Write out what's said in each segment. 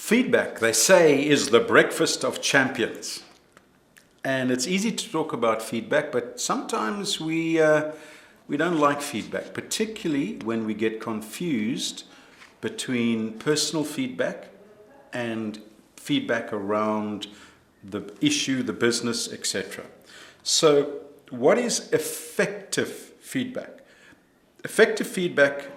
Feedback, they say, is the breakfast of champions. And it's easy to talk about feedback, but sometimes we don't like feedback, particularly when we get confused between personal feedback and feedback around the issue, the business, etc. So what is effective feedback? Effective feedback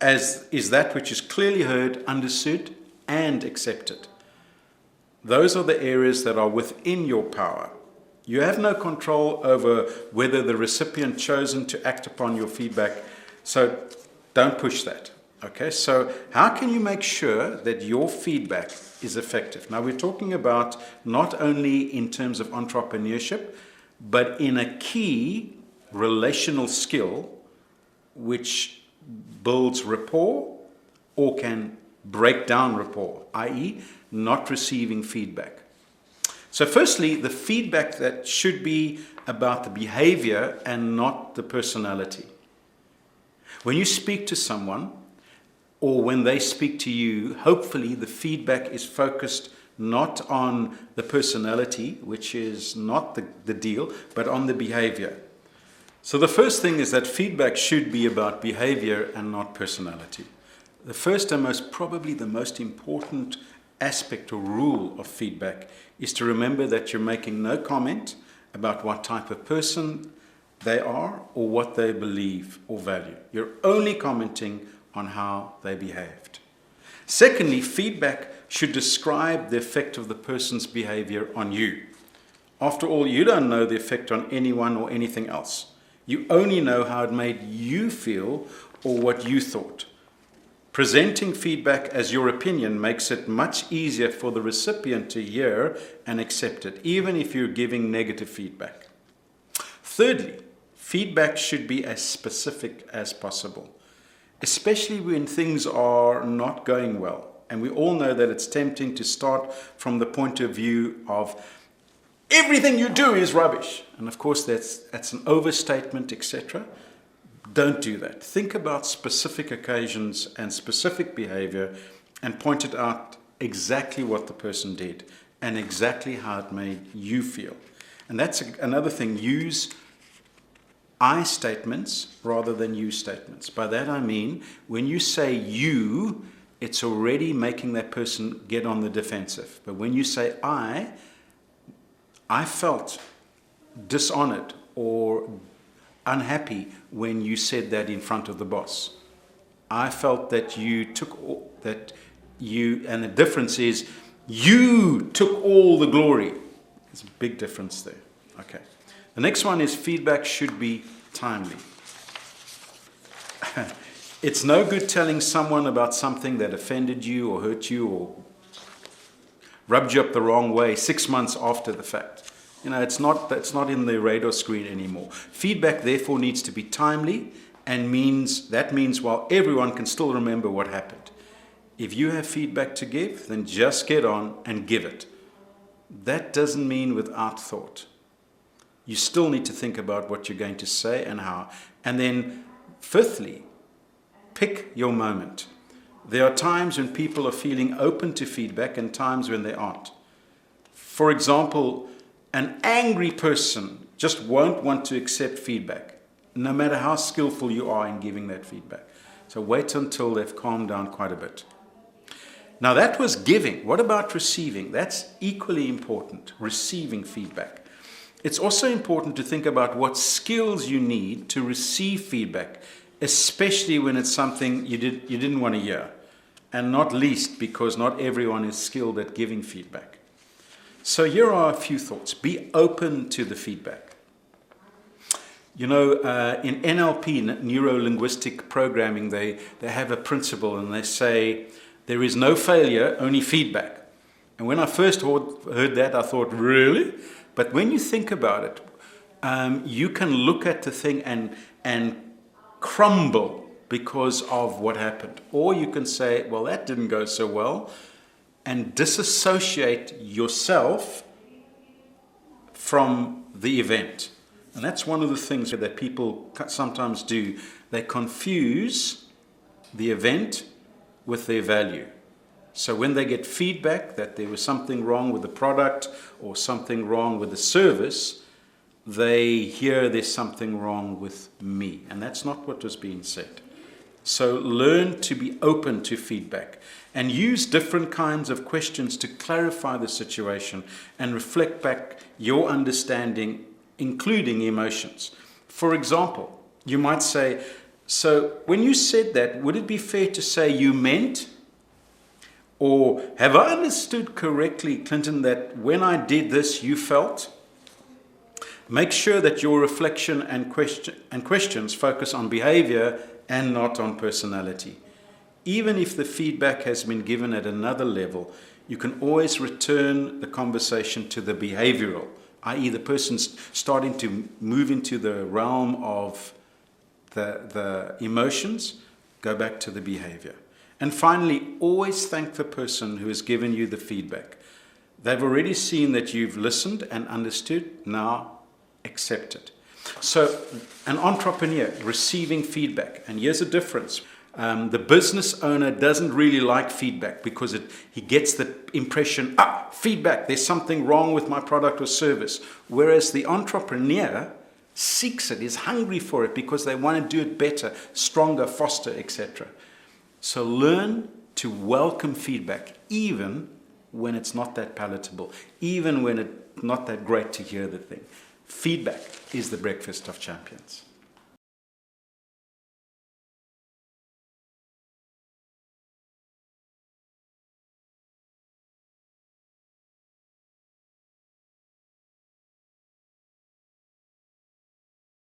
is that which is clearly heard, understood, and accepted. Those are the areas that are within your power. You have no control over whether the recipient chosen to act upon your feedback, so don't push that. Okay, so how can you make sure that your feedback is effective? Now we're talking about not only in terms of entrepreneurship, but in a key relational skill which builds rapport or can break down rapport, i.e. not receiving feedback. So firstly, the feedback that should be about the behavior and not the personality. When you speak to someone or when they speak to you, hopefully the feedback is focused not on the personality, which is not the deal, but on the behavior. So the first thing is that feedback should be about behavior and not personality. The first and probably the most important aspect or rule of feedback is to remember that you're making no comment about what type of person they are or what they believe or value. You're only commenting on how they behaved. Secondly, feedback should describe the effect of the person's behavior on you. After all, you don't know the effect on anyone or anything else. You only know how it made you feel or what you thought. Presenting feedback as your opinion makes it much easier for the recipient to hear and accept it, even if you're giving negative feedback. Thirdly, feedback should be as specific as possible, especially when things are not going well. And we all know that it's tempting to start from the point of view of everything you do is rubbish. And of course, that's an overstatement, etc. Don't do that. Think about specific occasions and specific behavior and point it out exactly what the person did and exactly how it made you feel. And that's another thing. Use I statements rather than you statements. By that I mean, when you say you, it's already making that person get on the defensive. But when you say I felt dishonored or unhappy when you said that in front of the boss. I felt that and the difference is you took all the glory. There's a big difference there. Okay. The next one is feedback should be timely. It's no good telling someone about something that offended you or hurt you or rubbed you up the wrong way 6 months after the fact. You know, that's not in the radar screen anymore. Feedback, therefore, needs to be timely and that means while everyone can still remember what happened. If you have feedback to give, then just get on and give it. That doesn't mean without thought. You still need to think about what you're going to say and how. And then, fifthly, pick your moment. There are times when people are feeling open to feedback and times when they aren't. For example, an angry person just won't want to accept feedback, no matter how skillful you are in giving that feedback. So wait until they've calmed down quite a bit. Now that was giving. What about receiving? That's equally important, receiving feedback. It's also important to think about what skills you need to receive feedback, especially when it's something you didn't want to hear, and not least because not everyone is skilled at giving feedback. So here are a few thoughts. Be open to the feedback. You know, in NLP, neuro-linguistic programming, they have a principle and they say, there is no failure, only feedback. And when I first heard that, I thought, really? But when you think about it, you can look at the thing and crumble because of what happened. Or you can say, well, that didn't go so well, and disassociate yourself from the event. And that's one of the things that people sometimes do. They confuse the event with their value. So when they get feedback that there was something wrong with the product or something wrong with the service, they hear there's something wrong with me. And that's not what was being said. So learn to be open to feedback and use different kinds of questions to clarify the situation and reflect back your understanding, including emotions. For example, you might say, so when you said that, would it be fair to say you meant, or have I understood correctly, Clinton, that when I did this, you felt? Make sure that your reflection and questions focus on behavior and not on personality. Even if the feedback has been given at another level, you can always return the conversation to the behavioral, i.e. the person's starting to move into the realm of the emotions, go back to the behavior. And finally, always thank the person who has given you the feedback. They've already seen that you've listened and understood, now accept it. So an entrepreneur receiving feedback, and here's the difference. The business owner doesn't really like feedback because he gets the impression, feedback, there's something wrong with my product or service. Whereas the entrepreneur seeks it, is hungry for it because they want to do it better, stronger, faster, etc. So learn to welcome feedback, even when it's not that palatable, even when it's not that great to hear the thing. Feedback is the breakfast of champions.